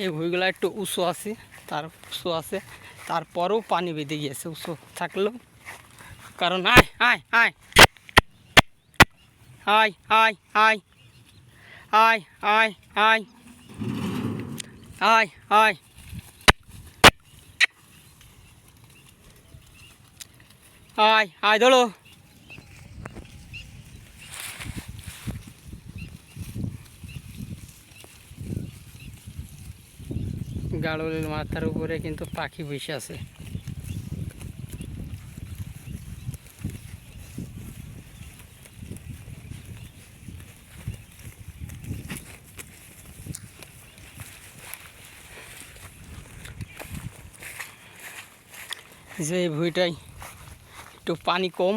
এই ভুঁইগুলো একটু উঁচু আছে, তারপরেও পানি বেঁধে গিয়েছে উঁচু থাকলেও। কারণ আয় আয় আয় আয় আয় আয় আয় আয় আয় আয় আয় আয় আয় ধরো। গাড়লের মাথার উপরে কিন্তু পাখি বসে আছে। যে ভুঁইটাই একটু পানি কম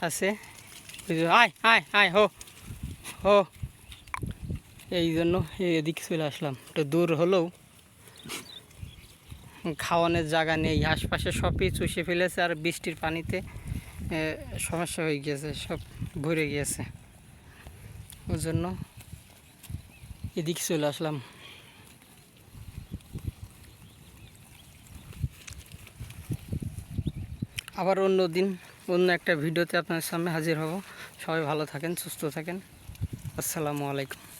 আছে, আয় আয় আয় হো হো, এই জন্য এদিকে চলে আসলাম। একটু দূর হলেও খাওয়ানোর জায়গা নেই, আশপাশে সবই চুষে ফেলেছে, আর বৃষ্টির পানিতে সমস্যা হয়ে গিয়েছে, সব ভরে গিয়েছে। ওই জন্য এদিকে চলে আসলাম। আবার অন্য দিন অন্য একটা ভিডিওতে আপনার সামনে হাজির হব। সবাই ভালো থাকেন, সুস্থ থাকেন। আসসালামু আলাইকুম।